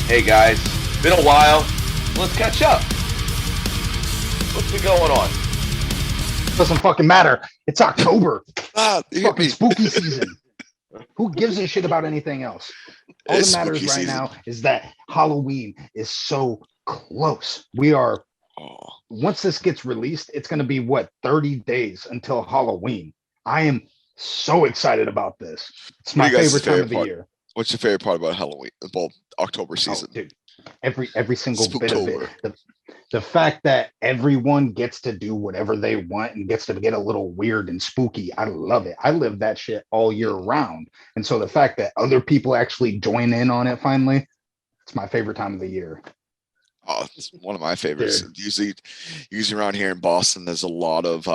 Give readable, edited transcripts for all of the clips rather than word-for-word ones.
Hey guys, been a while. Let's catch up. What's been going on? Doesn't fucking matter. It's October. You hit Fucking me. spooky season. Who gives a shit about anything else? All It's that matters spooky right season. now is that Halloween is so close. We are, Oh, once this gets released, it's going to be what, 30 days until Halloween. I am so excited about this. It's what my do you guys' favorite time of the part? year. What's your favorite part about Halloween? Well, October Oh, season. dude, every single bit of it. Spooktober. The fact that everyone gets to do whatever they want and gets to get a little weird and spooky, I love it. I live that shit all year round. And so the fact that other people actually join in on it finally, it's my favorite time of the year. Oh, it's one of my favorites. Dude. Usually around here in Boston, there's a lot of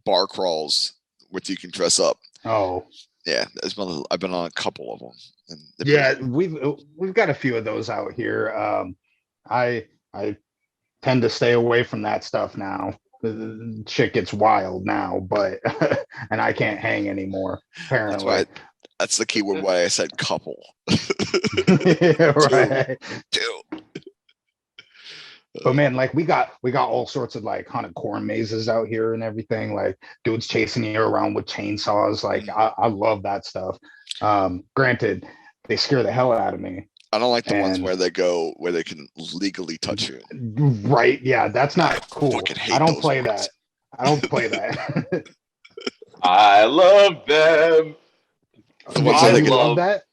bar crawls where you can dress up. Oh, Yeah, I've been on a couple of them. And yeah, we've got a few of those out here. I tend to stay away from that stuff now. The shit gets wild now, but and I can't hang anymore, apparently. That's the key word why I said couple. Right. Two. But man, like we got all sorts of like haunted corn mazes out here and everything. Like dudes chasing you around with chainsaws. Like I love that stuff. Granted, they scare the hell out of me. I don't like the ones where they can legally touch you. Right? Yeah, that's not cool. Fucking hate I don't those play ones. that. I don't play that. I love them. The ones I that they love that.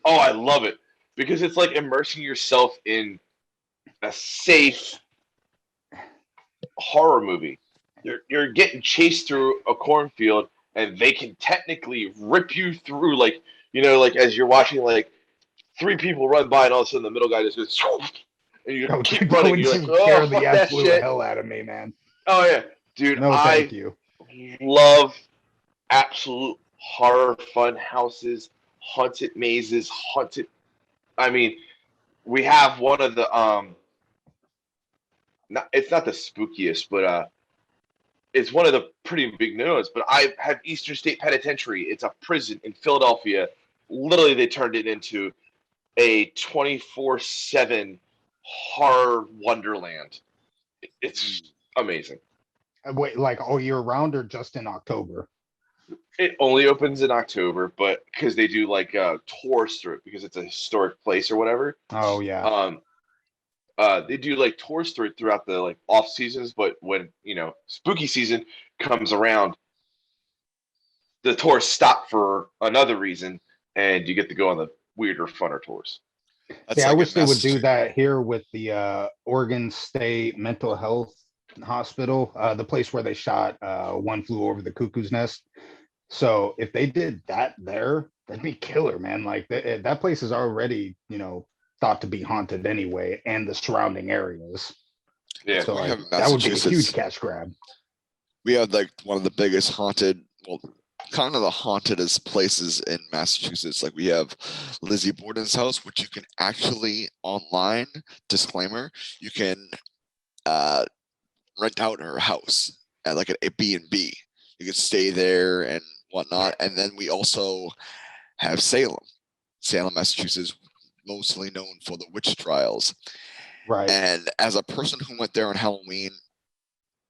Oh, I love it because it's like immersing yourself in a safe horror movie. You're getting chased through a cornfield, and they can technically rip you through, like like as you're watching, like three people run by, and all of a sudden the middle guy just goes, and you keep running. You're like, scare oh, the fuck that absolute shit. hell out of me, man. Oh yeah, dude, No, thank you. love absolute horror fun houses, haunted mazes, haunted. I mean, we have one of the it's not the spookiest, but it's one of the pretty big knows. But I have Eastern State Penitentiary. It's a prison in Philadelphia. Literally, they turned it into a 24/7 horror wonderland. It's amazing. Wait, like all year round or just in October? It only opens in October, but because they do like tours through it because it's a historic place or whatever. Oh yeah. They do like tours through it throughout the like off seasons, but when spooky season comes around, the tours stop for another reason, and you get to go on the weirder, funner tours. Yeah, I wish they would do that here with the Oregon State Mental Health Hospital, the place where they shot One Flew Over the Cuckoo's Nest. So if they did that there, that'd be killer, man. Like that place is already, thought to be haunted anyway, and the surrounding areas. Yeah, So like, that would be a huge cash grab. We have like one of the biggest haunted, well, kind of the hauntedest places in Massachusetts. Like we have Lizzie Borden's house, which you can actually online, disclaimer, you can rent out her house at like a B&B. You can stay there and whatnot. And then we also have Salem, Massachusetts, mostly known for the witch trials. Right. And as a person who went there on Halloween,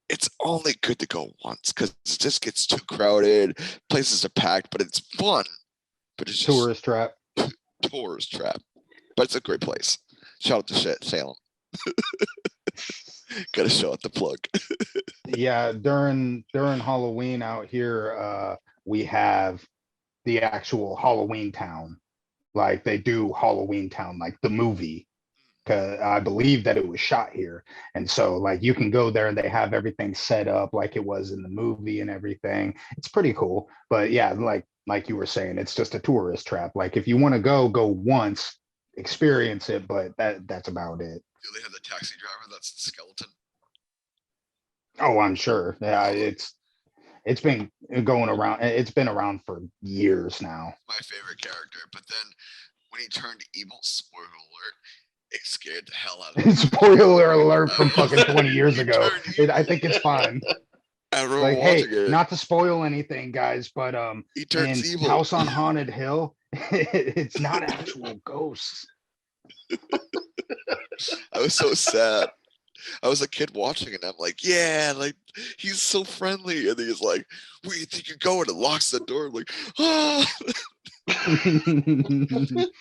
it's only good to go once because it just gets too crowded. Places are packed, but it's fun. But it's just tourist trap. Tourist trap. But it's a great place. Shout out to Salem. Gotta show out the plug. Yeah, during Halloween out here, we have the actual Halloween Town. Like they do Halloween Town, like the movie. Cause I believe that it was shot here. And so like you can go there and they have everything set up like it was in the movie and everything. It's pretty cool. But yeah, like you were saying, it's just a tourist trap. Like if you want to go once, experience it, but that's about it. Do they have the taxi driver that's the skeleton? Oh, I'm sure. Yeah, it's been going around. It's been around for years now. My favorite character. But then when he turned evil, spoiler alert, it scared the hell out of me. Spoiler alert from fucking 20 years ago. I think it's fine. Like, hey, not to spoil anything, guys, but he turns in evil. House on Haunted Hill, it's not actual ghosts. I was so sad. I was a kid watching it. And I'm like, yeah, like he's so friendly, and he's like, "Where you think you're going?" And locks the door. I'm like, ah.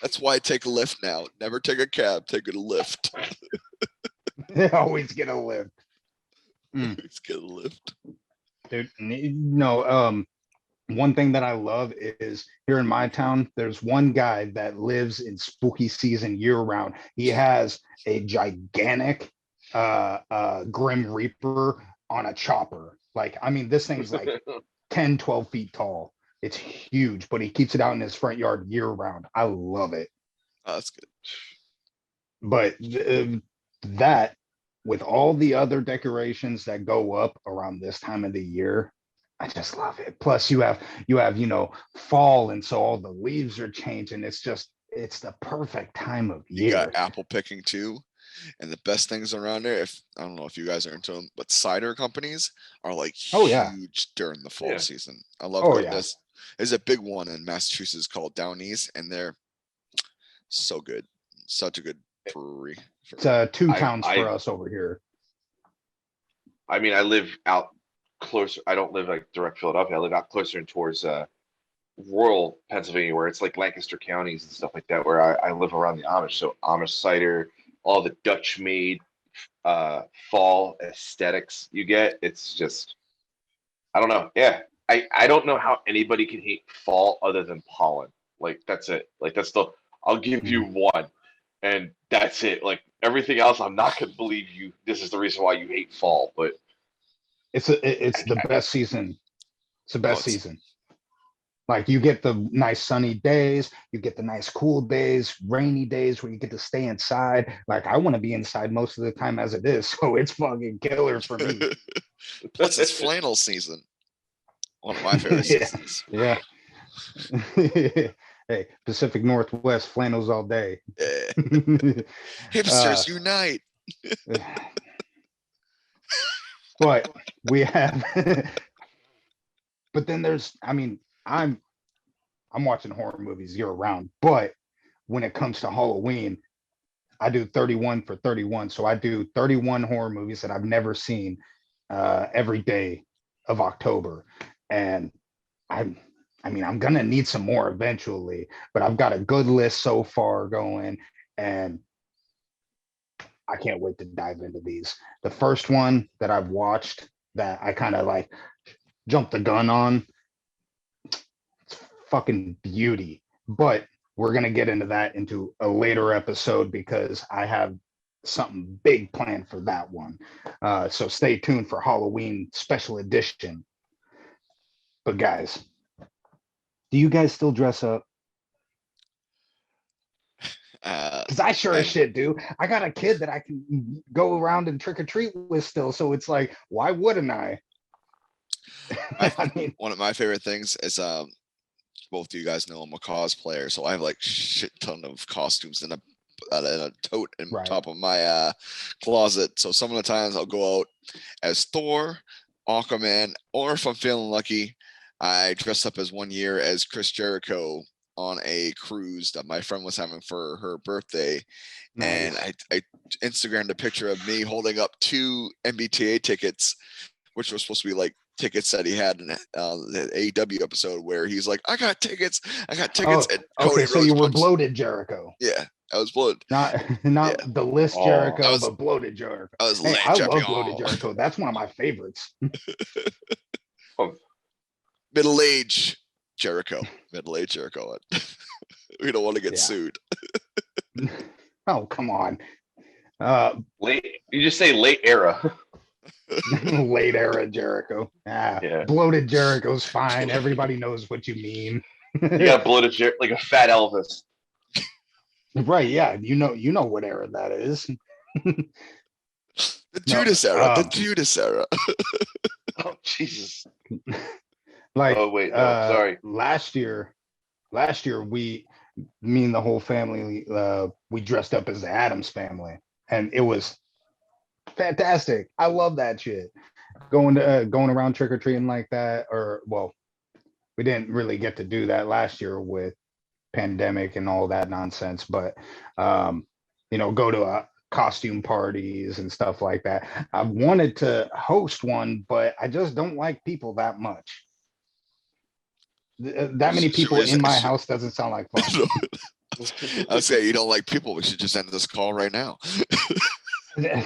That's why I take a lift now. Never take a cab. Take a lift. Always get a lift. Always get a lift. Dude, no, one thing that I love is here in my town, there's one guy that lives in spooky season year round. He has a gigantic Grim Reaper on a chopper. Like, I mean, this thing's like 10, 12 feet tall. It's huge, but he keeps it out in his front yard year round. I love it. Oh, that's good. But that, with all the other decorations that go up around this time of the year, I just love it. Plus you have, fall, and so all the leaves are changing. It's the perfect time of You year. got apple picking too. And the best things around there, if I don't know if you guys are into them, but cider companies are like Oh, yeah. huge during the fall Yeah. season. I love Oh, going yeah. this. There's a big one in Massachusetts called Down East, and they're so good. Such a good brewery. It's 2 towns I- for us over here. I mean, I live out closer. I don't live like direct Philadelphia. I live out closer and towards rural Pennsylvania, where it's like Lancaster counties and stuff like that, where I live around the Amish. So Amish cider, all the Dutch made fall aesthetics you get. It's just, I don't know. Yeah. I don't know how anybody can hate fall other than pollen. Like, that's it. Like, I'll give you one, and that's it. Like, everything else, I'm not going to believe you. This is the reason why you hate fall, but It's the best season. It's the best it's- season. Like, you get the nice sunny days, you get the nice cool days, rainy days where you get to stay inside. Like, I want to be inside most of the time as it is, so it's fucking killer for me. Plus, it's flannel season. One of my favorite Yeah. seasons. Yeah. Hey, Pacific Northwest flannels all day. Hipsters unite. But we have, but then there's, I mean, I'm watching horror movies year round, but when it comes to Halloween, I do 31 for 31. So I do 31 horror movies that I've never seen every day of October. And I'm gonna need some more eventually, but I've got a good list so far going, and I can't wait to dive into these. The first one that I've watched that I kind of like jumped the gun on, it's fucking beauty. But we're gonna get into that into a later episode because I have something big planned for that one. So stay tuned for Halloween special edition. But guys, do you guys still dress up? Because I sure as shit do. I got a kid that I can go around and trick or treat with still. So it's like, why wouldn't I? I mean, one of my favorite things is both of you guys know I'm a cosplayer, so I have like shit ton of costumes in a tote in Right. top of my closet. So some of the times I'll go out as Thor, Aquaman, or if I'm feeling lucky, I dressed up as 1 year as Chris Jericho on a cruise that my friend was having for her birthday. And nice. I Instagrammed a picture of me holding up 2 MBTA tickets, which were supposed to be like tickets that he had in the AEW episode where he's like, I got tickets. Oh, And okay, so Rhodes you were punched- bloated Jericho. Yeah, I was bloated. Not Yeah. the list Oh, Jericho, I was- but bloated Jericho. I was Hey, lit I jumping love bloated all- Jericho. That's one of my favorites. Middle-age Jericho. Middle-age Jericho. We don't want to get Yeah. sued. Oh, come on. late. You just say late era. Late era Jericho. Yeah. Bloated Jericho's fine. Everybody knows what you mean. You got bloated like a fat Elvis. Right, yeah. You know what era that is. The Judas era. The um, Judas era. Oh, Jesus. Like, Oh, wait, no, sorry. Last year, me and the whole family, we dressed up as the Addams family, and it was fantastic. I love that shit. Going around trick or treating like that, or well, we didn't really get to do that last year with pandemic and all that nonsense, but go to costume parties and stuff like that. I've wanted to host one, but I just don't like people that much. That many people in my house doesn't sound like fun. I was saying, you don't like people. We should just end this call right now.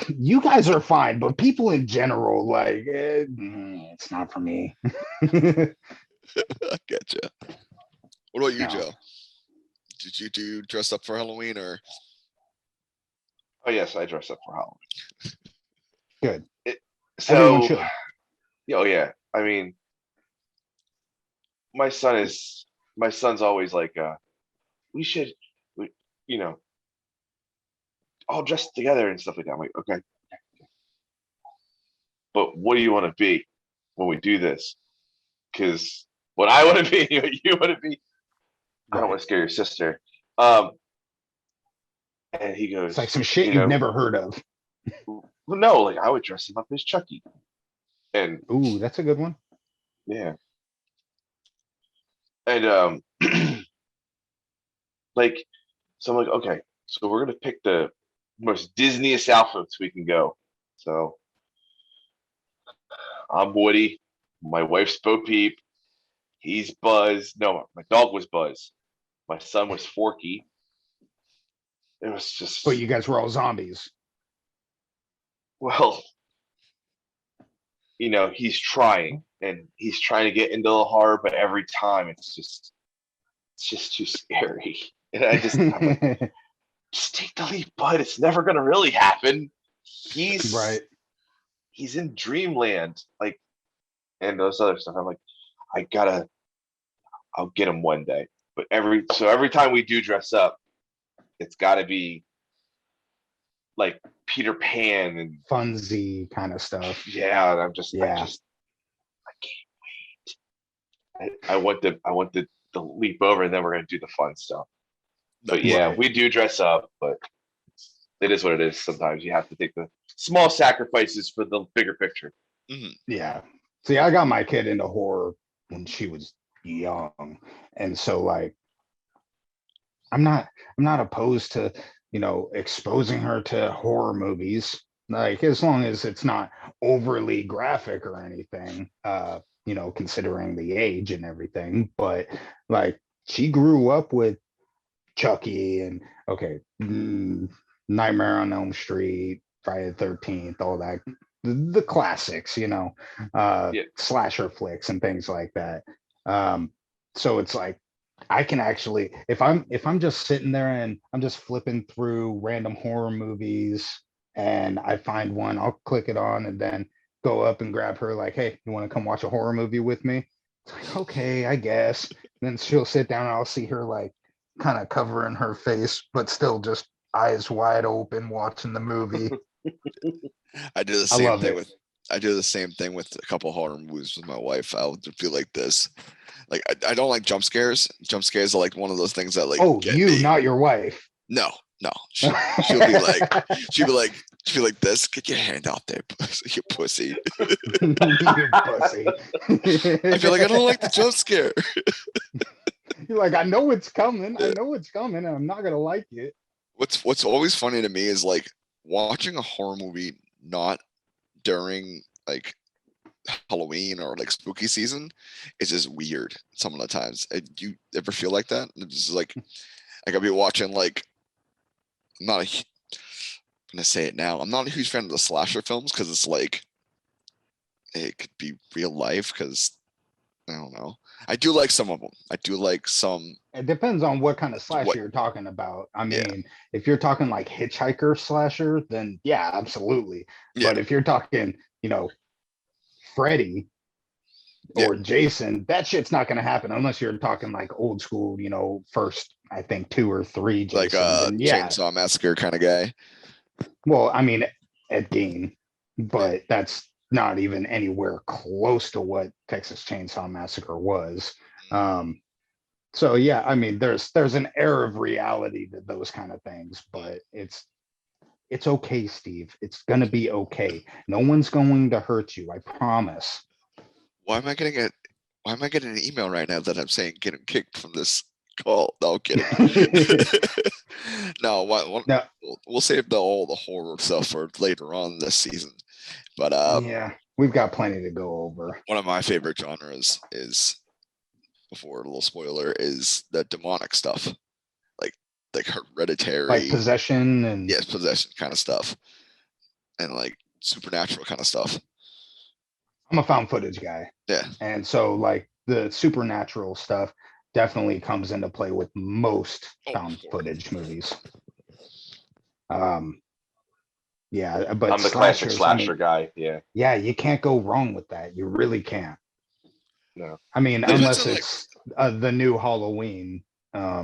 You guys are fine, but people in general, like, it's not for me. I getcha. What about you, No. Joe? Did you do dress up for Halloween or? Oh yes, I dress up for Halloween. Good. So, Everyone should. oh yeah. I mean, my son's always like, we should, you know, all dress together and stuff like that. I'm like, okay, but what do you want to be when we do this? Because what I want to be, what you want to be, I don't want to scare your sister. And he goes, It's like some shit you've never heard of. Well, no, like I would dress him up as Chucky. And ooh, that's a good one. Yeah. And like, so I'm like, okay, so we're gonna pick the most Disneyest outfits we can go. So I'm Woody, my wife's Bo Peep, he's Buzz. No, my dog was Buzz. My son was Forky. It was just, But you guys were all zombies. well, he's trying and he's trying to get into the horror, but every time it's just too scary. And I'm like, just take the leap, bud. It's never gonna really happen. He's right. He's in dreamland, like, and those other stuff. I'm like, I'll get him one day. But every time we do dress up, it's got to be like Peter Pan and funsy kind of stuff. Yeah, and I can't wait. I want the leap over, and then we're gonna do the fun stuff. But yeah, we do dress up, but it is what it is. Sometimes you have to take the small sacrifices for the bigger picture. Mm-hmm. Yeah. See, I got my kid into horror when she was young, and so like, I'm not opposed to exposing her to horror movies, like as long as it's not overly graphic or anything. Considering the age and everything, but like she grew up with Chucky and Nightmare on Elm Street, Friday the 13th, all that, the classics, slasher flicks and things like that. So it's like I can actually, if I'm just sitting there and I'm just flipping through random horror movies and I find one, I'll click it on and then go up and grab her like, hey, you want to come watch a horror movie with me? It's like, okay, I guess. And then she'll sit down and I'll see her like kind of covering her face, but still just eyes wide open watching the movie. I do the same thing with a couple horror movies with my wife. I'll feel like this. Like I don't like jump scares. Jump scares are like one of those things that like not your wife. No. She'll be like this. Get your hand out there, you pussy. You pussy. I feel like I don't like the jump scare. You're like, I know it's coming. I know it's coming, and I'm not gonna like it. What's always funny to me is like watching a horror movie not during like Halloween or like spooky season is just weird some of the times. You ever feel like that? It's just like I could be watching like I'm gonna say it now. I'm not a huge fan of the slasher films because it's like it could be real life because I don't know. I do like some of them. I do like some. It depends on what kind of slasher you're talking about. I mean, if you're talking like hitchhiker slasher, then yeah, absolutely. Yeah. But if you're talking, Freddy or Jason, that shit's not going to happen unless you're talking like old school, first, I think 2 or 3 Jasons. Like Chainsaw Massacre kind of guy. Well, I mean, Ed Gein, but that's not even anywhere close to what Texas Chainsaw Massacre was. So yeah, I mean, there's an air of reality to those kind of things, but it's okay, Steve. It's gonna be okay. No one's going to hurt you, I promise. Why am I getting an email right now that I'm saying get him kicked from this call. No, I'm kidding. No, No, we'll save all the horror stuff for later on this season. But yeah, we've got plenty to go over. one of my favorite genres is, before a little spoiler, is the demonic stuff, like Hereditary, Like possession and yes, possession kind of stuff, and like supernatural kind of stuff. I'm a found footage guy. Yeah, And so like the supernatural stuff definitely comes into play with most found footage movies. Yeah, but I'm the classic slashers, slasher guy. Yeah. yeah, you can't go wrong with that. You really can't. No. I mean, Depends unless on, it's the new Halloween. I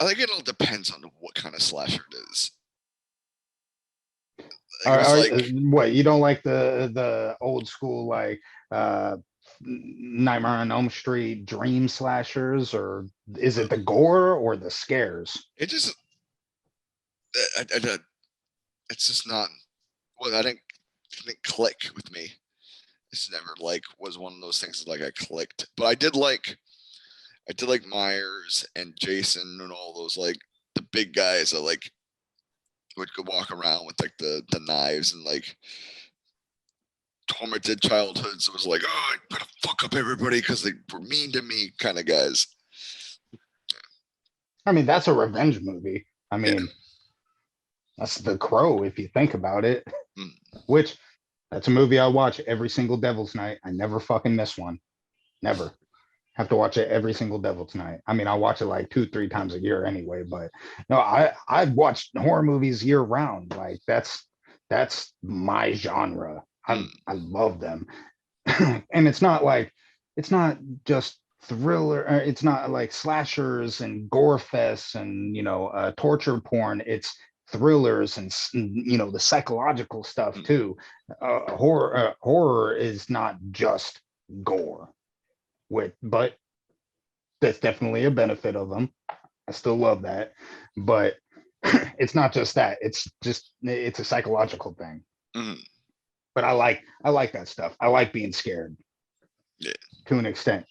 think it all depends on what kind of slasher it is. What, you don't like the old school like Nightmare on Elm Street dream slashers, or is it the gore or the scares? It just, it's just not. Well, I didn't click with me. It's never like was one of those things like I clicked, but I did like Myers and Jason and all those, like the big guys that like would go walk around with like the knives and like tormented childhoods. It was like, oh, I'm gonna fuck up everybody because they were mean to me kind of guys. I mean, that's a revenge movie. I mean, that's The Crow if you think about it. Which that's a movie I watch every single Devil's Night. I never fucking miss one. Never. Have to watch it every single Devil's Night. I mean, I watch it like 2-3 times a year anyway, but no, I've watched horror movies year round. Like that's my genre. I love them. And it's not just thriller, it's not like slashers and gore fests and torture porn. It's thrillers and the psychological stuff too. Horror is not just gore, but that's definitely a benefit of them. I still love that, but it's not just that. It's a psychological thing. But I like that stuff. I like being scared, to an extent.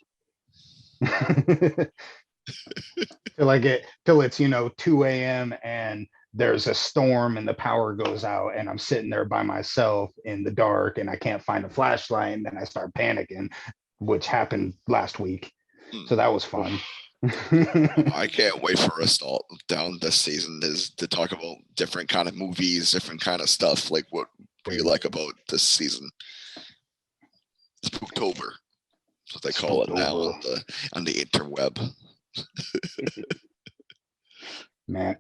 till it's 2 a.m. and there's a storm and the power goes out and I'm sitting there by myself in the dark and I can't find a flashlight, and then I start panicking, which happened last week. So that was fun. I can't wait for us all down this season is to talk about different kind of movies, different kind of stuff. Like what you like about this season? Spooktober. That's what they call it now on the interweb. Man,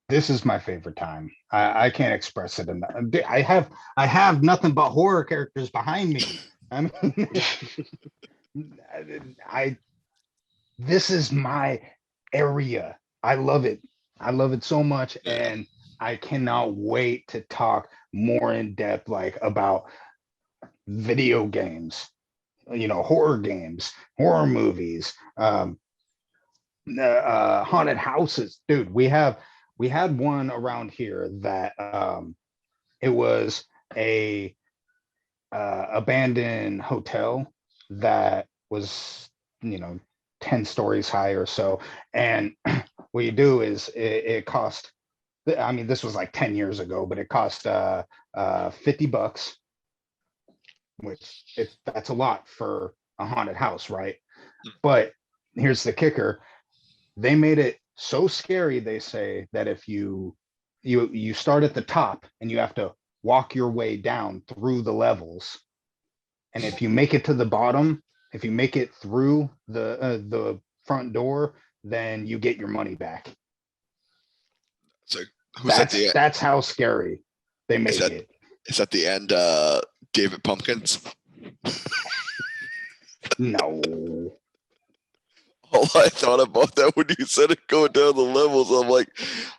this is my favorite time. I can't express it enough. I have nothing but horror characters behind me. I mean, this is my area. I love it. I love it so much, and I cannot wait to talk more in depth, like about video games, horror games, horror movies, haunted houses. Dude, we had one around here that it was a abandoned hotel that was 10 stories high or so, and what you do is it cost, I mean, this was like 10 years ago, but it cost $50, which that's a lot for a haunted house, right? But here's the kicker: they made it so scary, they say, that if you start at the top and you have to walk your way down through the levels, and if you make it to the bottom, if you make it through the front door, then you get your money back. So that's how scary they make it. Is that the end David Pumpkins? No. All I thought about that when you said it going down the levels, I'm like,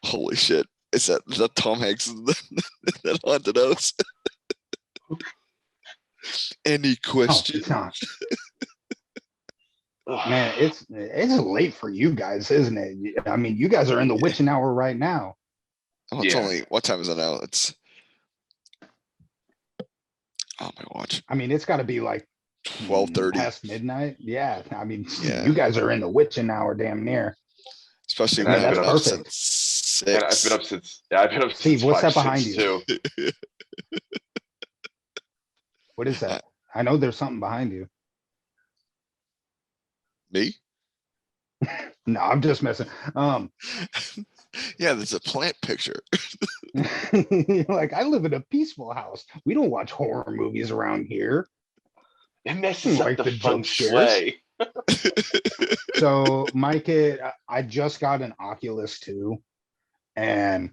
holy shit. Is that Tom Hanks in that haunted house? Any questions? No, it's not. Man, it's late for you guys, isn't it? I mean, you guys are in the witching hour right now. Oh, it's only, what time is it now? It's, oh, my watch. I mean, it's got to be like 12:30. Past midnight. Yeah, I mean, Yeah. you guys are in the witching hour, damn near. Especially And when I've I've been been up up perfect. since And I've been 6. up since I've been up Steve, since what's that 5, behind 6 you? too. What is Uh, that? I know there's something behind you. Me? No, I'm just messing. Yeah, there's a plant picture. Like I live in a peaceful house. We don't watch horror movies around here. It messes up Like the the feng jump scares. shui. So my kid, I just got an Oculus 2, and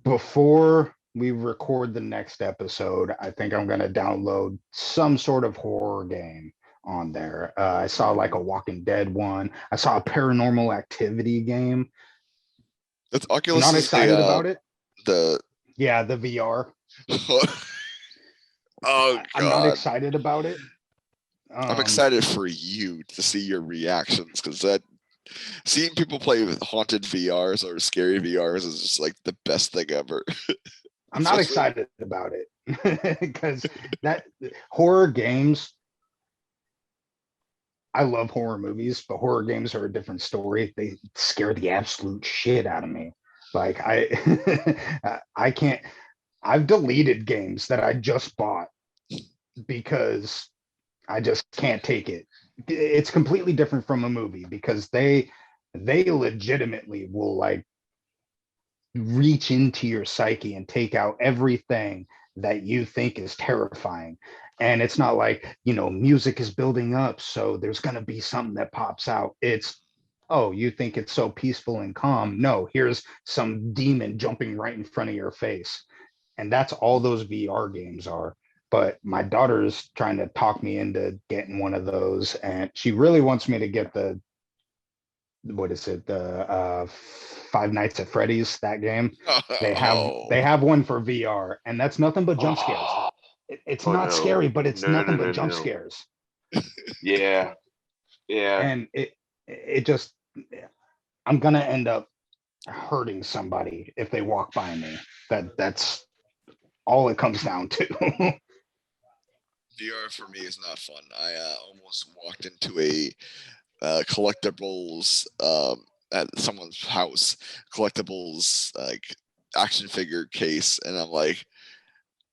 before we record the next episode, I think I'm gonna download some sort of horror game on there. I saw like a Walking Dead one. I saw a Paranormal Activity game. That's I'm Oculus not is excited about it. the Yeah, the VR. oh I'm not god. excited about it. I'm excited for you to see your reactions because that seeing people play with haunted VRs or scary VRs is just like the best thing ever. I'm not Especially- excited about it because that horror games. I love horror movies, but horror games are a different story. They scare the absolute shit out of me. Like I can't. I've deleted games that I just bought because I just can't take it. It's completely different from a movie because they legitimately will like reach into your psyche and take out everything that you think is terrifying. And it's not like, music is building up, so there's going to be something that pops out. It's, oh, you think it's so peaceful and calm. No, here's some demon jumping right in front of your face. And that's all those VR games are. But my daughter's trying to talk me into getting one of those. And she really wants me to get what is it, the Five Nights at Freddy's, that game. They Oh, have one for VR, and that's nothing but jump scares. Oh, It's oh, not no. scary, but it's No, nothing no, but no, jump no. scares. Yeah. Yeah. And it just, I'm gonna end up hurting somebody if they walk by me. That's all it comes down to. VR for me is not fun. I almost walked into a collectibles at someone's house, collectibles like action figure case, and I'm like,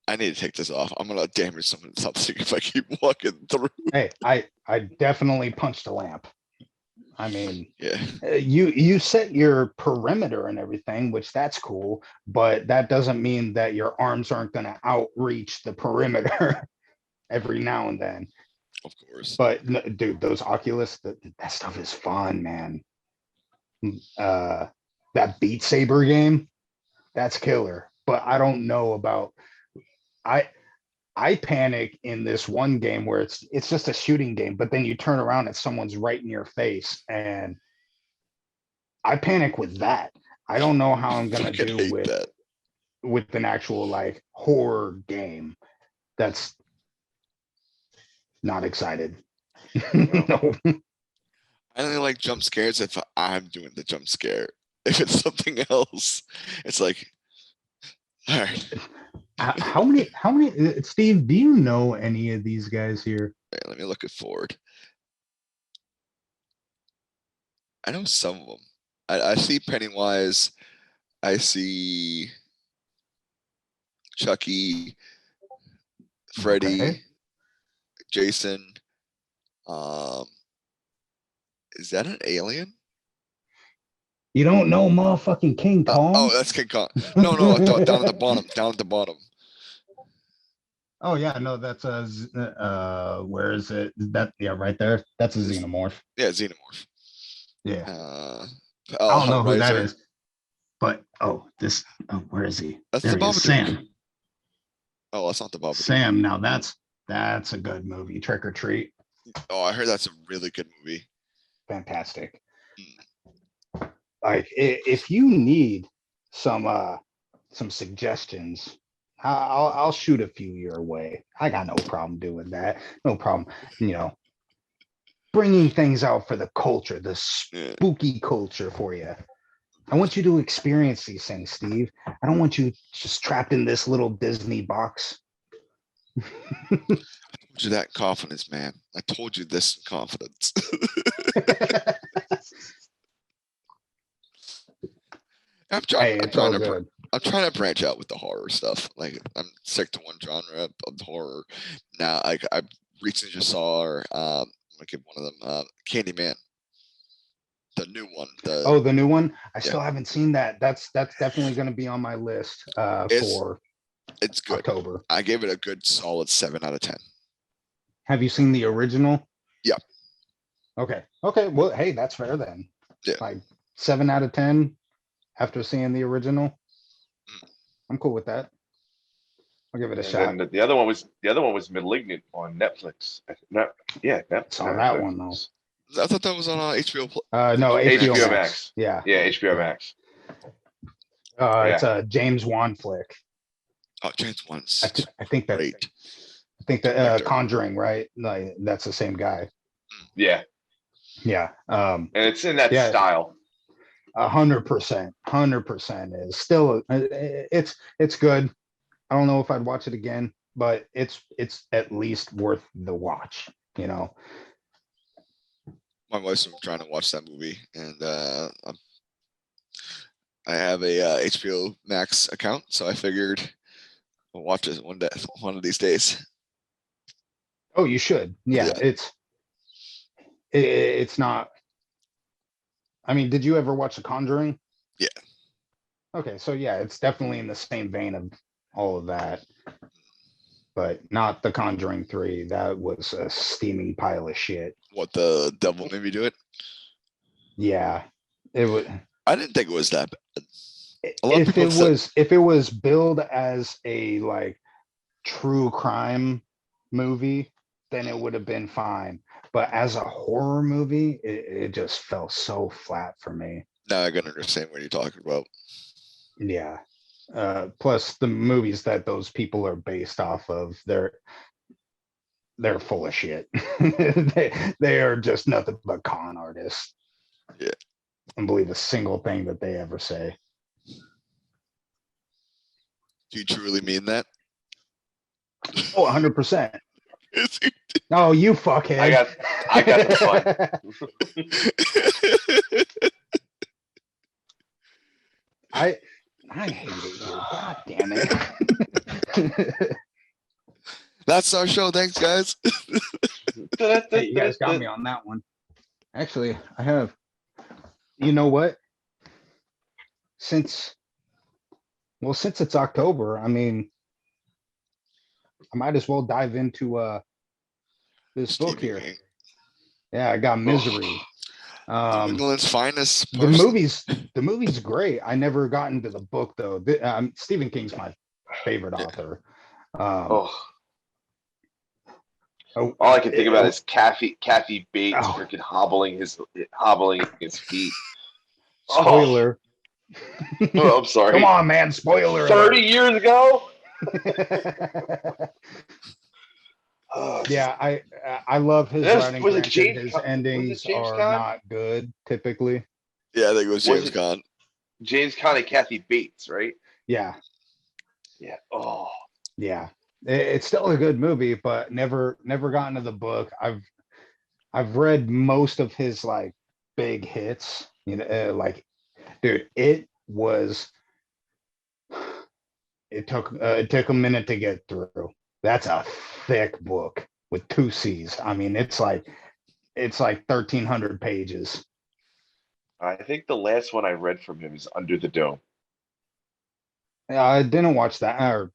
I need to take this off. I'm gonna damage something if I keep walking through. Hey, I definitely punched a lamp. I mean, Yeah, you set your perimeter and everything, which that's cool, but that doesn't mean that your arms aren't going to outreach the perimeter every now and then. of course. But dude, those Oculus, that stuff is fun, man. That Beat Saber game, that's killer. But I don't know about I I panic in this one game where it's just a shooting game, but then you turn around and someone's right in your face, and I panic with that. I don't know how I'm gonna Fucking do hate with that. an actual like horror game. That's not excited. No. I only like jump scares if I'm doing the jump scare. If it's something else, it's like, all right. How many? Steve, do you know any of these guys here? Let me look it forward. I know some of them. I see Pennywise. I see Chucky, Freddy, Okay. Jason. Um, is that an alien? You don't know motherfucking King Kong? Oh, that's King Kong. No, down at the bottom. Down at the bottom. Oh yeah, no, that's where is it? That yeah, right there. That's a xenomorph. Yeah, Xenomorph. Yeah. Oh, I don't know who that Hellraiser. is. But where is he? That's There the he is. Babadook. Sam. Oh, that's not the Babadook. Sam, now that's a good movie. Trick or Treat. Oh, I heard that's a really good movie. Fantastic. Like if you need some suggestions, I'll shoot a few your way. I got no problem doing that. No problem. Bringing things out for the culture, the spooky culture for you. I want you to experience these things, Steve. I don't want you just trapped in this little Disney box. told you that in confidence, man. I told you this in confidence. I'm Hey, it's all trying to good. I'm trying to branch out with the horror stuff. Like I'm sick to one genre of horror. Now I recently just saw like one of them, Candyman. The new one. Oh, the new one? I Yeah. still haven't seen that. That's definitely going to be on my list for It's good. October. I gave it a good solid 7 out of 10. Have you seen the original? Yeah. Okay. Okay. Well, hey, that's fair then. Yeah. Like 7 out of 10 after seeing the original. I'm cool with that. I'll give it a shot. Then the other one was Malignant on Netflix. Netflix. Saw that one though. I thought that was on HBO. No, HBO, HBO Max. Max. Yeah. Yeah, HBO Max. It's a James Wan flick. Oh, James Wan's I think that. great. I think that Director. Conjuring, right? Like that's the same guy. Yeah. Yeah. And it's in that Yeah. style. 100% is still. It's good. I don't know if I'd watch it again, but it's at least worth the watch. You know. My wife's been trying to watch that movie, and I have a HBO Max account, so I figured I'll watch it one of these days. Oh, you should. Yeah. It's not. I mean, did you ever watch The Conjuring? Yeah. Okay, so yeah, it's definitely in the same vein of all of that, but not The Conjuring 3. That was a steaming pile of shit. What, the devil made me do it? Yeah, it was. I didn't think it was that bad. If it was billed as a like true crime movie, then it would have been fine. But as a horror movie, it just fell so flat for me. Now I can understand what you're talking about. Yeah. Plus the movies that those people are based off of, they're full of shit. they are just nothing but con artists. Yeah. And believe a single thing that they ever say. Do you truly mean that? Oh, 100%. Oh, you fuckhead. I got the fun. I hate it here. God damn it. That's our show. Thanks, guys. Hey, you guys got me on that one. Actually, I have. You know what? Since it's October, I mean, I might as well dive into this book here. King. Yeah, I got Misery. England's finest person. The movie's great. I never got into the book though. Stephen King's my favorite author. All I can think about is Kathy Bates freaking hobbling his feet. Spoiler. Oh, I'm sorry. Come on, man. Spoiler. 30 years ago. Yeah, I love his writing. Was it James? His endings are not good typically. Yeah, I think it was James Caan. James Caan and Kathy Bates, right? Yeah. Yeah. Oh. Yeah. It's still a good movie, but never got into the book. I've read most of his like big hits. You know, like, dude, it took a minute to get through. That's a thick book with 2 C's. I mean, it's like 1,300 pages. I think the last one I read from him is Under the Dome. I didn't watch that I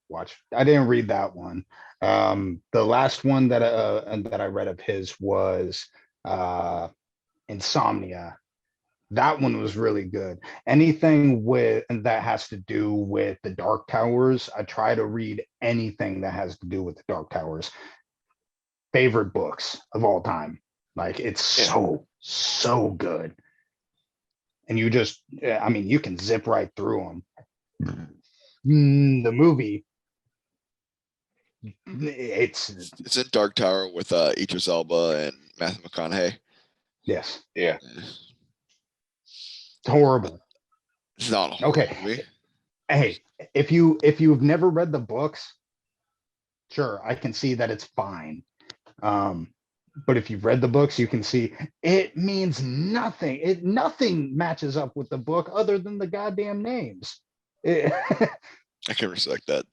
didn't read that one. The last one that I read of his was Insomnia. That one was really good. Anything that has to do with the Dark Towers, I try to read anything that has to do with the Dark Towers. Favorite books of all time. Like, it's so good. And you just, I mean, you can zip right through them. The movie, it's in Dark Tower with Idris Elba and Matthew McConaughey. Yes. Yeah. It's horrible. It's not a horrible movie. Hey, if you've never read the books, sure, I can see that it's fine. But if you've read the books, you can see it means nothing. Nothing matches up with the book other than the goddamn names. It, I can respect that.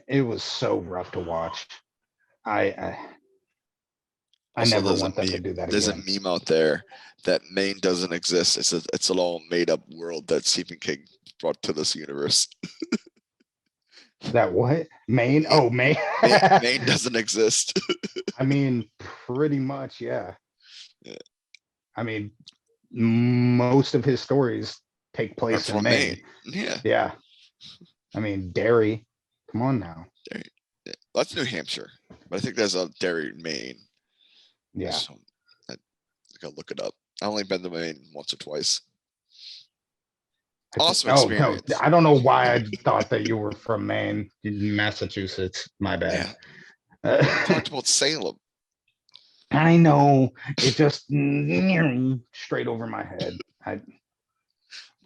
it was so rough to watch. I Also, never want them to do that there's again. a meme out there that Maine doesn't exist. It's an all made up world that Stephen King brought to this universe. That what? Maine? Oh, Maine. Maine doesn't exist. I mean, pretty much, yeah. Yeah. I mean, most of his stories take Or place in from Maine. Yeah. Yeah. I mean, Derry. Come on now. Derry. Yeah. That's New Hampshire, but I think there's a Derry, Maine. Yeah. So I gotta look it up. I've only been to Maine once or twice. Awesome Oh, no. experience. I don't know why I thought that you were from Maine, Massachusetts. My bad. Yeah. Talked about Salem. I know. It just straight over my head. I'm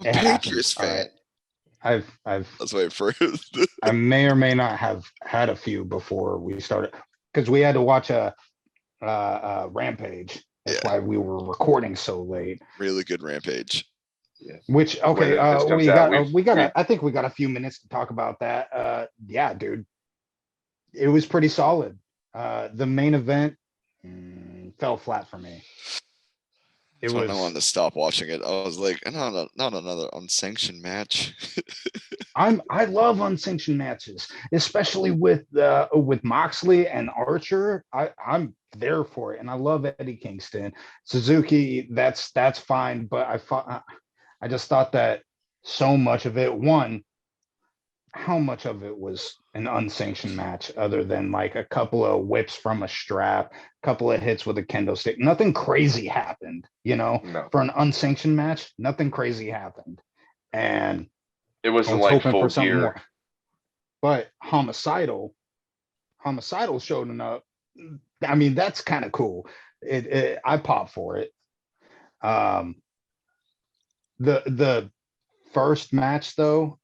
a It Patriots happens. All fan. right. That's why first. I may or may not have had a few before we started because we had to watch a Rampage. That's Yeah. why we were recording so late. Really good Rampage. Yeah. Which okay, When this comes we out, got I think we got a few minutes to talk about that. Yeah, dude, it was pretty solid. The main event fell flat for me. That's when I wanted to stop watching it. I was like, not another unsanctioned match. I love unsanctioned matches, especially with Moxley and Archer. I'm there for it, and I love Eddie Kingston. Suzuki, that's fine, but I just thought that so much of it, how much of it was an unsanctioned match other than like a couple of whips from a strap, a couple of hits with a kendo stick. Nothing crazy happened, No. for an unsanctioned match, nothing crazy happened. And It I wasn't was like hoping full for something gear. more. But homicidal showing up. I mean, that's kind of cool. I pop for it. The first match though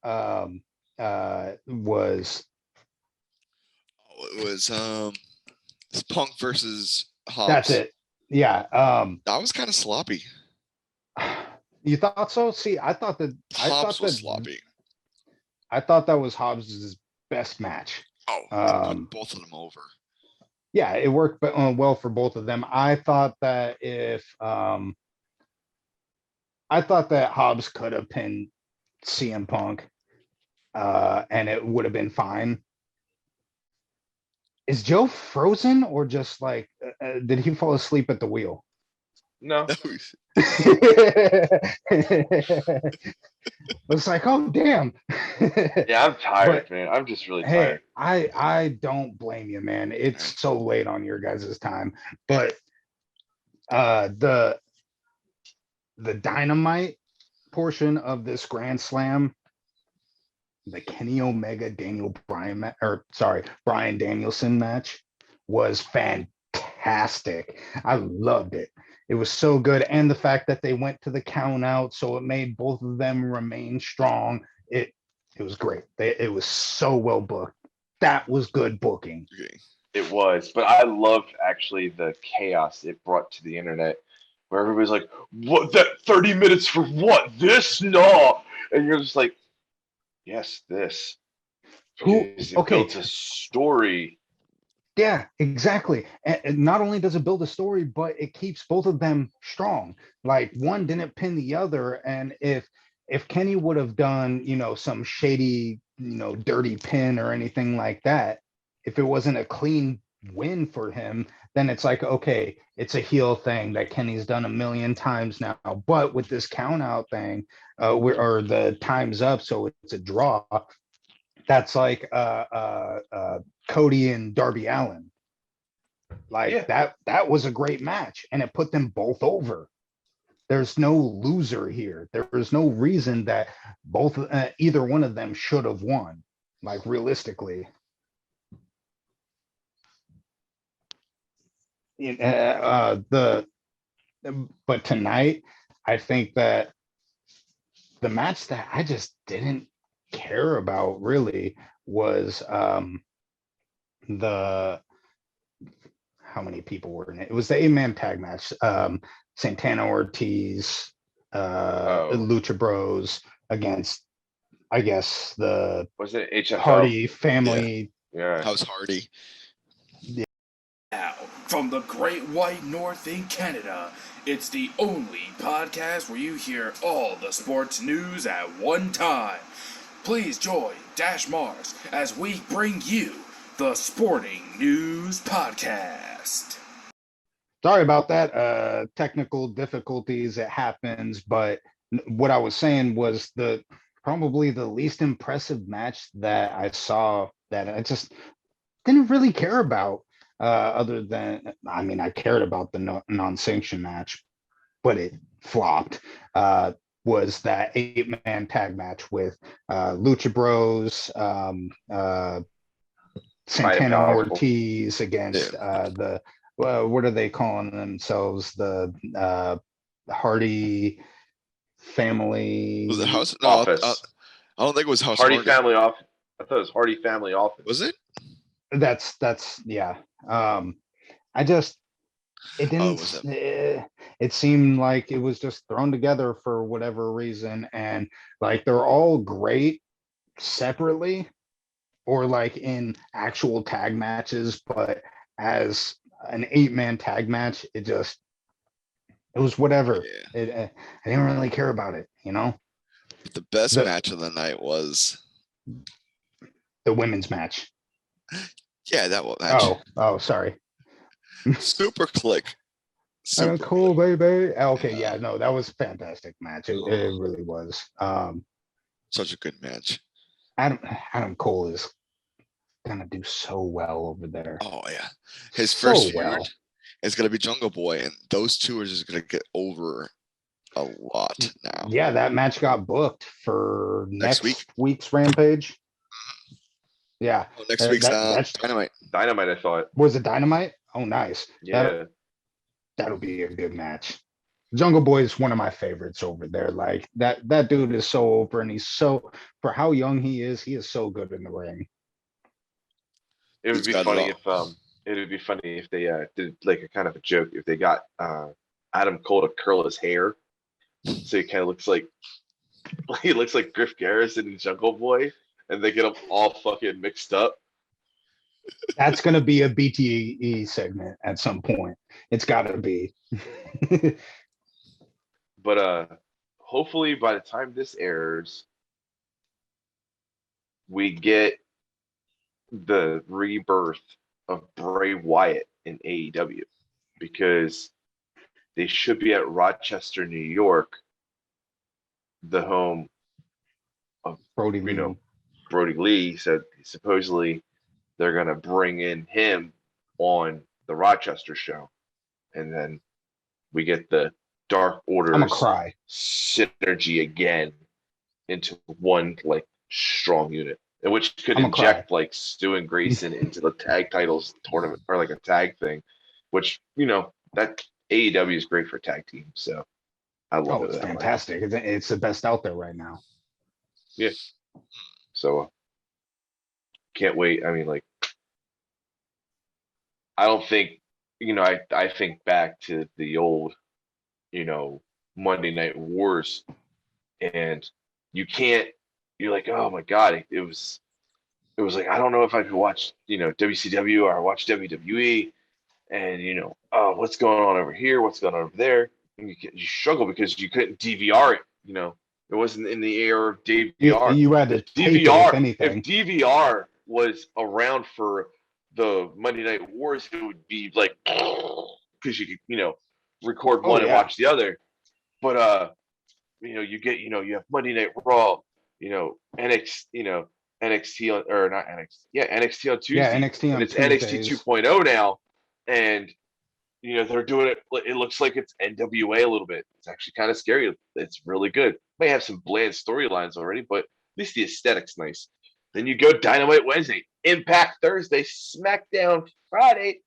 was It was it's Punk versus Hobbs. that's it. Yeah. That was kind of sloppy. You thought so? See, Hobbs was sloppy. I thought that was Hobbs's best match. Oh, it put both of them over. Yeah, it worked well for both of them. I thought that Hobbs could have pinned CM Punk, and it would have been fine. Is Joe frozen or just like did he fall asleep at the wheel? No. It's like, oh damn. Yeah, I'm tired, man. I'm just really tired. Hey, I don't blame you, man. It's so late on your guys' time. But the Dynamite portion of this Grand Slam, the Kenny Omega Brian Danielson match was fantastic. I loved it. It was so good. And the fact that they went to the count out, so it made both of them remain strong. It was great. It was so well booked. That was good booking. It was, but I loved actually the chaos it brought to the internet, where everybody's like, "What? That 30 minutes for what? This? No!" And you're just like, "Yes, this." Because it builds a story. Yeah, exactly. And not only does it build a story, but it keeps both of them strong. Like one didn't pin the other, and if Kenny would have done, some shady, dirty pin or anything like that, if it wasn't a clean win for him, then it's like, okay, it's a heel thing that Kenny's done a million times now. But with this count out thing, or the time's up, so it's a draw. That's like Cody and Darby Allin. Like that was a great match, and it put them both over. There's no loser here. There's no reason that either one of them should have won. Like realistically, but tonight, I think that the match that I just didn't care about really was the how many people were in it? It was the 8-man tag match. Santana Ortiz, Lucha Bros against, I guess, the Was it HFL? Hardy family. Yeah. House Hardy. Now, from the Great White North in Canada, it's the only podcast where you hear all the sports news at one time. Please join Dash Mars as we bring you the Sporting News Podcast. Sorry about that. Technical difficulties, it happens. But what I was saying was probably the least impressive match that I saw that I just didn't really care about. Other than, I mean, I cared about the non-sanction match, but it flopped. Was that 8-man tag match with Lucha Bros, Santana Ortiz against the what are they calling themselves? The Hardy family. Was it House Office? I don't think it was House Hardy family office. I thought it was Hardy family office. Was it? That's yeah. I just it didn't. It seemed like it was just thrown together for whatever reason, and like they're all great separately or like in actual tag matches, but as an 8-man tag match, it was whatever. I didn't really care about it, you know. The best match of the night was the women's match. Yeah, that match. Oh, sorry. Super click. Super cool, baby. Okay, yeah, no, that was a fantastic match. It really was. Such a good match. Adam Cole is gonna do so well over there. Oh yeah, his first feud is gonna be Jungle Boy, and those two are just gonna get over a lot now. Yeah, that match got booked for next week's Rampage. Yeah. Oh, next week's Dynamite. Dynamite, I thought. Was it Dynamite? Oh, nice. Yeah. That'll be a good match. Jungle Boy is one of my favorites over there. Like that dude is so over, and he's so, for how young he is so good in the ring. It would be funny if they did like a kind of a joke if they got Adam Cole to curl his hair, so he kind of looks like Griff Garrison and Jungle Boy, and they get them all fucking mixed up. That's gonna be a BTE segment at some point. It's gotta be. But hopefully by the time this airs, we get the rebirth of Bray Wyatt in AEW, because they should be at Rochester, New York, the home of Brody Lee. Brody Lee said supposedly they're going to bring in him on the Rochester show, and then we get the Dark Order's synergy again into one like strong unit, and which could inject like Stu and Grayson into the tag titles tournament or like a tag thing, which that AEW is great for tag teams. So I love it. It's fantastic. It's the best out there right now. Yeah. So can't wait. I mean, like, I don't think, I think back to the old, Monday Night Wars, and you're like, oh my God, it was like, I don't know if I could watch, WCW or watch WWE, and, oh, what's going on over here? What's going on over there? And you struggle because you couldn't DVR it, It wasn't in the era of DVR. You had to DVR. If anything. If DVR was around for the Monday Night Wars, it would be like, because you could, record one and watch the other. But you get, you have Monday Night Raw, NXT, NXT on, or not NXT, NXT on Tuesday. Yeah, NXT on Tuesdays. NXT 2.0 now, and they're doing it. It looks like it's NWA a little bit. It's actually kind of scary. It's really good. May have some bland storylines already, but at least the aesthetic's nice. Then you go Dynamite Wednesday, Impact Thursday, SmackDown Friday,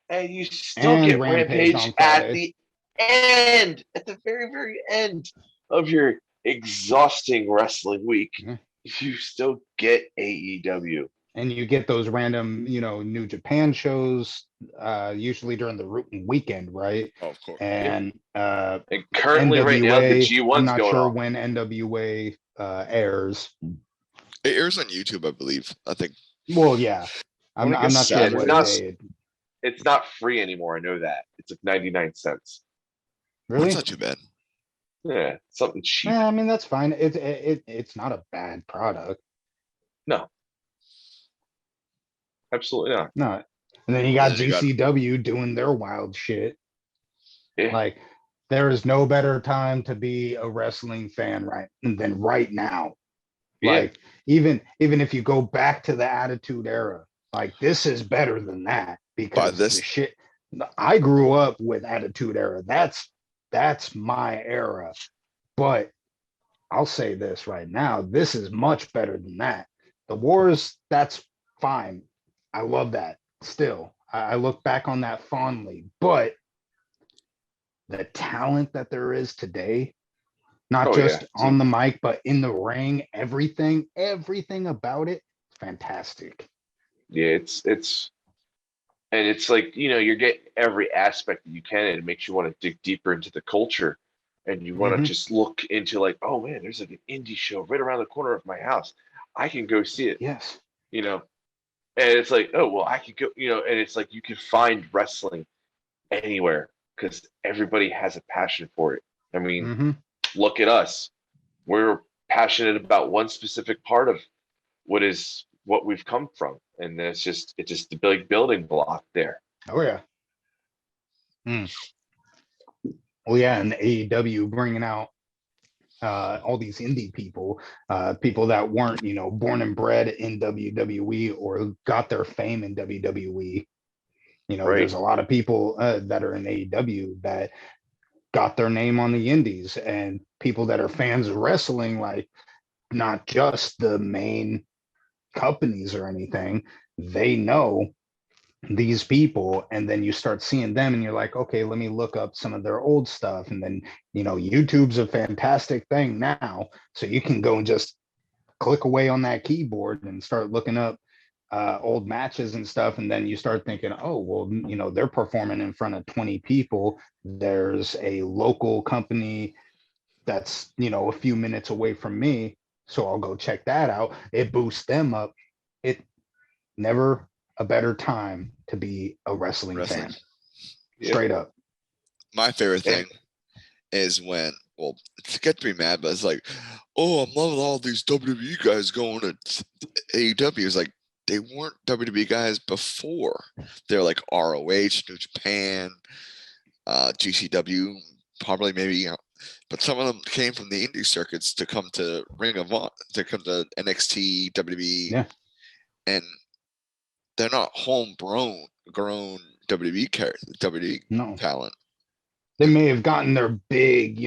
and you still get Rampage at the end, at the very, very end of your exhausting wrestling week. you still get AEW. And you get those random, New Japan shows, usually during the weekend, right? Oh, of course. And And currently, right now, the NWA, I'm G1's not going sure on. when NWA airs. It airs on YouTube, I believe. I think. Well, yeah, I'm I guess not sure what Saturdays. It's not free anymore. I know that. It's like 99 cents. Really? That's not too bad. Yeah, something cheap. Yeah, I mean that's fine. It's not a bad product. No, absolutely not. No. And then you got Then you got- GCW doing their wild shit. Yeah. Like there is no better time to be a wrestling fan than right now. Yeah. Like even if you go back to the Attitude Era, like this is better than that because this- the shit I grew up with Attitude Era. That's my era. But I'll say this right now, this is much better than that. The Wars, that's fine. I love that still. I look back on that fondly, but the talent that there is today, not Oh, just yeah. on the mic, but in the ring, everything about it, fantastic. Yeah, and it's like, you're getting every aspect that you can, and it makes you want to dig deeper into the culture. And you want to just look into like, oh man, there's like an indie show right around the corner of my house. I can go see it. Yes. And it's like, oh well, I could go, and it's like you can find wrestling anywhere because everybody has a passion for it. I mean, look at us. We're passionate about one specific part of what we've come from. And then it's just the big building block there. Oh yeah. Well, yeah, and AEW bringing out all these indie people, people that weren't, born and bred in WWE or got their fame in WWE. Right. There's a lot of people that are in AEW that got their name on the indies, and people that are fans of wrestling, like not just the main companies or anything, they know these people, and then you start seeing them and you're like, okay, let me look up some of their old stuff. And then YouTube's a fantastic thing now, so you can go and just click away on that keyboard and start looking up old matches and stuff. And then you start thinking, oh well, they're performing in front of 20 people. There's a local company that's a few minutes away from me, so I'll go check that out. It boosts them up. It never a better time to be a wrestling fan. Straight up. My favorite thing is when, well, it's get to be mad, but it's like, oh, I'm loving all these WWE guys going to AEW. It's like, they weren't WWE guys before. They're like ROH, New Japan, GCW, probably maybe, but some of them came from the indie circuits to come to Ring of Honor, to come to NXT, WWE, and they're not grown WWE talent. They may have gotten their big,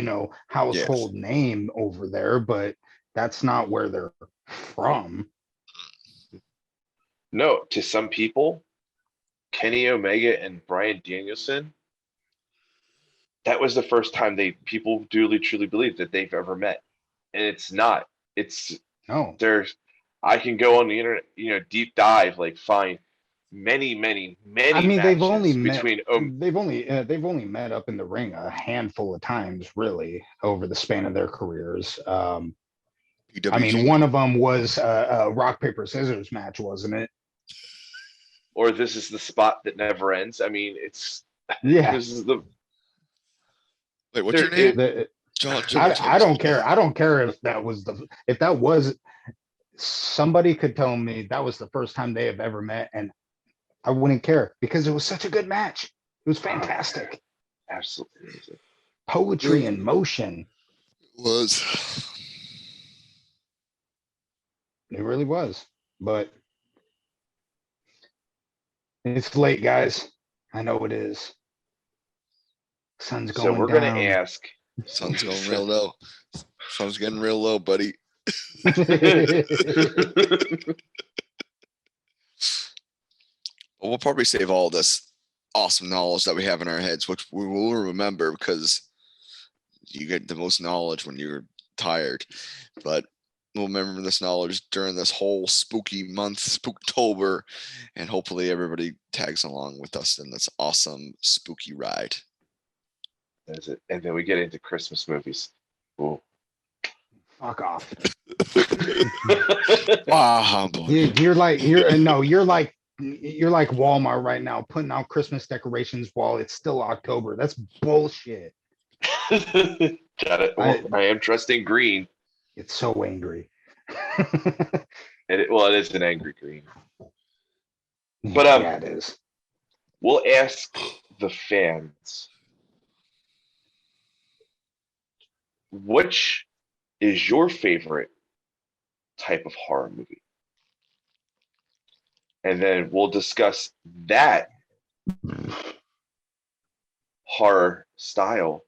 household name over there, but that's not where they're from. No, to some people, Kenny Omega and Bryan Danielson, that was the first time people truly believe that they've ever met. And it's not. I can go on the internet, deep dive, like find many they've only met up in the ring a handful of times, really, over the span of their careers. One of them was a rock paper scissors match, wasn't it? Or this is the spot that never ends. This is the wait, what's your name? John. I don't care. I don't care if that was somebody could tell me that was the first time they have ever met, and I wouldn't care because it was such a good match. It was fantastic. Absolutely. Poetry in motion. It really was. But it's late, guys. I know it is. Sun's going down. So we're going to ask. Sun's going real low. Sun's getting real low, buddy. We'll probably save all this awesome knowledge that we have in our heads, which we will remember because you get the most knowledge when you're tired. But will remember this knowledge during this whole spooky month, Spooktober, and hopefully everybody tags along with us in this awesome spooky ride. That's it. And then we get into Christmas movies. Ooh. Fuck off. Wow, boy. You're like Walmart right now, putting out Christmas decorations while it's still October. That's bullshit. Got it. Well, I am trusting green. It's so angry. It is an angry green. But yeah, it is. We'll ask the fans, which is your favorite type of horror movie? And then we'll discuss that horror style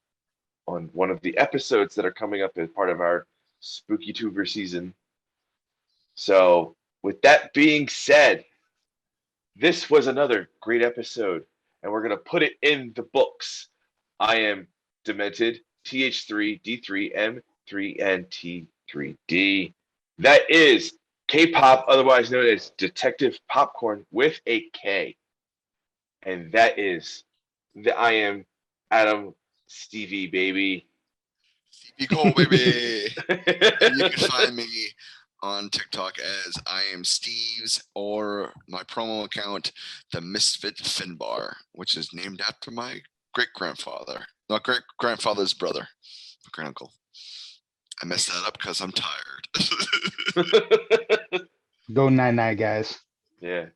on one of the episodes that are coming up as part of our Spooky Tuber season. So, with that being said, this was another great episode, and we're going to put it in the books. I am Demented, TH3D3M3NT3D. That is K-pop, otherwise known as Detective Popcorn with a K. And that is I am Adam Stevie, baby. Stevie Cole, baby. And you can find me on TikTok as I am Steve's, or my promo account, the Misfit Finbar, which is named after my great-grandfather. Not great-grandfather's brother, my granduncle. I messed that up because I'm tired. Go night-night, guys. Yeah.